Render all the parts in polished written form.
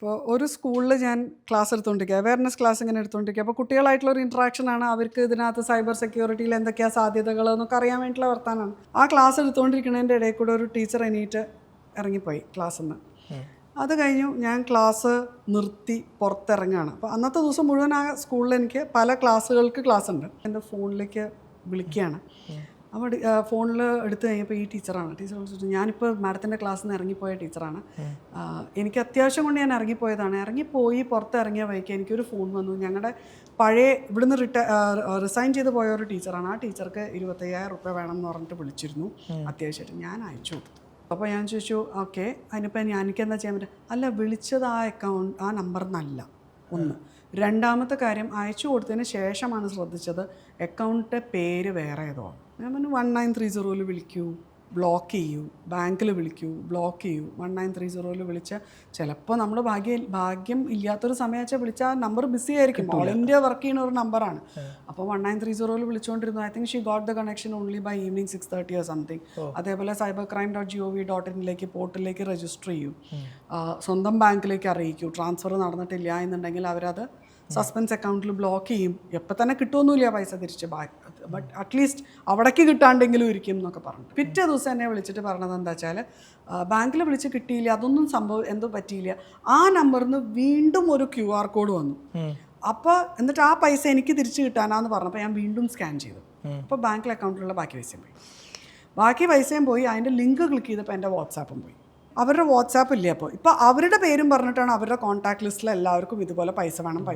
ഇപ്പോൾ ഒരു സ്കൂളിൽ ഞാൻ ക്ലാസ് എടുത്തുകൊണ്ടിരിക്കുക, അവയർനെസ് ക്ലാസ് ഇങ്ങനെ എടുത്തുകൊണ്ടിരിക്കുക. അപ്പോൾ കുട്ടികളായിട്ടുള്ളൊരു ഇൻട്രാക്ഷനാണ്. അവർക്ക് ഇതിനകത്ത് സൈബർ സെക്യൂരിറ്റിയിൽ എന്തൊക്കെയാണ് സാധ്യതകൾ എന്നൊക്കെ അറിയാൻ വേണ്ടിയിട്ടുള്ള വർത്താനാണ്. ആ ക്ലാസ് എടുത്തുകൊണ്ടിരിക്കുന്നതിൻ്റെ ഇടയിൽ കൂടെ ഒരു ടീച്ചർ എണീറ്റ് ഇറങ്ങിപ്പോയി ക്ലാസ്സിൽ നിന്ന്. അത് കഴിഞ്ഞു ഞാൻ ക്ലാസ് നിർത്തി പുറത്തിറങ്ങുകയാണ്. അപ്പോൾ അന്നത്തെ ദിവസം മുഴുവൻ ആ സ്കൂളിൽ എനിക്ക് പല ക്ലാസ്സുകൾക്ക് ക്ലാസ് ഉണ്ട്. എൻ്റെ ഫോണിലേക്ക് വിളിക്കുകയാണ്. അപ്പോൾ ഫോണിൽ എടുത്തു കഴിഞ്ഞപ്പോൾ ഈ ടീച്ചറാണ്. ടീച്ചർ വിളിച്ചിട്ട്, ഞാനിപ്പോൾ മാഡത്തിൻ്റെ ക്ലാസ്സിൽ നിന്ന് ഇറങ്ങിപ്പോയ ടീച്ചറാണ്, എനിക്ക് അത്യാവശ്യം കൊണ്ട് ഞാൻ ഇറങ്ങിപ്പോയതാണ്. ഇറങ്ങിപ്പോയി പുറത്തിറങ്ങിയ വഴിക്ക് എനിക്കൊരു ഫോൺ വന്നു. ഞങ്ങളുടെ പഴയ ഇവിടുന്ന് റിസൈൻ ചെയ്ത് പോയ ഒരു ടീച്ചറാണ്. ആ ടീച്ചർക്ക് 25,000 രൂപ വേണം എന്ന് പറഞ്ഞിട്ട് വിളിച്ചിരുന്നു അത്യാവശ്യമായിട്ട്. ഞാൻ അയച്ചു കൊടുത്തു. അപ്പോൾ ഞാൻ ചോദിച്ചു, ഓക്കെ അതിനിപ്പോൾ എനിക്കെന്താ ചെയ്യാൻ പറ്റുക? അല്ല, വിളിച്ചത് ആ നമ്പർ എന്നല്ല ഒന്ന്. രണ്ടാമത്തെ കാര്യം, അയച്ചു കൊടുത്തതിന് ശേഷമാണ് ശ്രദ്ധിച്ചത് അക്കൗണ്ടിൻ്റെ പേര് വേറെ ഏതോ. ഞാൻ പറഞ്ഞു 1930 വിളിക്കൂ, ബ്ലോക്ക് ചെയ്യൂ, ബാങ്കിൽ വിളിക്കൂ, ബ്ലോക്ക് ചെയ്യൂ. 1930 വിളിച്ച് ചിലപ്പോൾ നമ്മൾ ഭാഗ്യം ഇല്ലാത്തൊരു സമയം വെച്ചാൽ വിളിച്ചാൽ ആ നമ്പർ ബിസി ആയിരിക്കും. ഓൾ ഇന്ത്യ വർക്ക് ചെയ്യുന്ന ഒരു നമ്പറാണ്. അപ്പോൾ 1930 വിളിച്ചുകൊണ്ടിരുന്നു. I think she got the connection only by evening 6:30 or something. അതേപോലെ cybercrime.gov.in പോർട്ടലിലേക്ക് രജിസ്റ്റർ ചെയ്യൂ, സ്വന്തം ബാങ്കിലേക്ക് അറിയിക്കൂ. ട്രാൻസ്ഫർ നടന്നിട്ടില്ല എന്നുണ്ടെങ്കിൽ അവരത് സസ്പെൻസ് അക്കൗണ്ടിൽ ബ്ലോക്ക് ചെയ്യും. എപ്പോൾ തന്നെ കിട്ടുമൊന്നുമില്ല പൈസ തിരിച്ച്, ബട്ട് അറ്റ്ലീസ്റ്റ് അവിടേക്ക് കിട്ടാണ്ടെങ്കിലും ഇരിക്കും എന്നൊക്കെ പറഞ്ഞു. പിറ്റേ ദിവസം എന്നെ വിളിച്ചിട്ട് പറഞ്ഞത് എന്താ വെച്ചാൽ, ബാങ്കിൽ വിളിച്ച് കിട്ടിയില്ല, അതൊന്നും എന്തോ പറ്റിയില്ല. ആ നമ്പറിൽ നിന്ന് വീണ്ടും ഒരു QR കോഡ് വന്നു. അപ്പോൾ എന്നിട്ട് ആ പൈസ എനിക്ക് തിരിച്ച് കിട്ടാനാന്ന് പറഞ്ഞപ്പോൾ ഞാൻ വീണ്ടും സ്കാൻ ചെയ്തു. അപ്പോൾ ബാങ്കിൽ അക്കൗണ്ടിലുള്ള ബാക്കി പൈസയും പോയി. അതിൻ്റെ ലിങ്ക് ക്ലിക്ക് ചെയ്തപ്പോൾ എൻ്റെ വാട്സാപ്പും പോയി. അവരുടെ വാട്സാപ്പ് ഇല്ല. ഇപ്പോൾ അവരുടെ പേരും പറഞ്ഞിട്ടാണ് അവരുടെ കോൺടാക്ട് ലിസ്റ്റിൽ എല്ലാവർക്കും ഇതുപോലെ പൈസ വേണം എന്ന്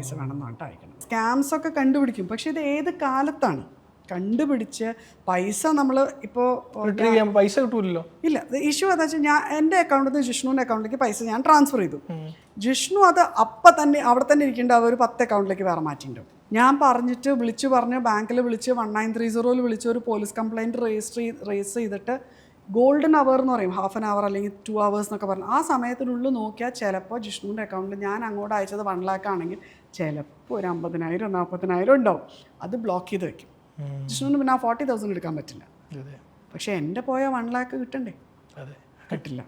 പറഞ്ഞിട്ട് അയക്കണം. സ്കാംസൊക്കെ കണ്ടുപിടിക്കും. പക്ഷേ ഇത് ഏത് കാലത്താണ് കണ്ടുപിടിച്ച് പൈസ നമ്മൾ ഇപ്പോൾ പൈസ കിട്ടൂല്ലോ? ഇല്ല. ഇഷ്യൂ എന്താ വെച്ചാൽ, എൻ്റെ അക്കൗണ്ടിൽ നിന്ന് ജിഷ്ണുവിൻ്റെ അക്കൗണ്ടിലേക്ക് പൈസ ഞാൻ ട്രാൻസ്ഫർ ചെയ്തു. ജിഷ്ണു അത് അപ്പം തന്നെ അവിടെ തന്നെ ഇരിക്കേണ്ട ഒരു 10 അക്കൗണ്ടിലേക്ക് വേറെ മാറ്റിയിട്ടുണ്ടാവും. ഞാൻ വിളിച്ചു പറഞ്ഞ് ബാങ്കിൽ വിളിച്ച് 1930 വിളിച്ച് ഒരു പോലീസ് കംപ്ലയിൻറ്റ് രജിസ്റ്റർ ചെയ്തിട്ട് ഗോൾഡൻ അവർ എന്ന് പറയും, ഹാഫ് ആൻ അവർ അല്ലെങ്കിൽ 2 hours എന്നൊക്കെ പറഞ്ഞു. ആ സമയത്തിനുള്ളിൽ നോക്കിയാൽ ചിലപ്പോൾ ജിഷ്ണുവിൻ്റെ അക്കൗണ്ടിൽ ഞാൻ അങ്ങോട്ട് അയച്ചത് 1 lakh ആണെങ്കിൽ ചിലപ്പോൾ ഒരു 50,000 40,000 ഉണ്ടാവും. അത് ബ്ലോക്ക് ചെയ്ത് വെക്കും. ജിഷ്ണുവിന് പിന്നെ ആ 40,000 എടുക്കാൻ പറ്റില്ല. പക്ഷേ എൻ്റെ പോയ 1 lakh കിട്ടണ്ടേ? കിട്ടില്ല.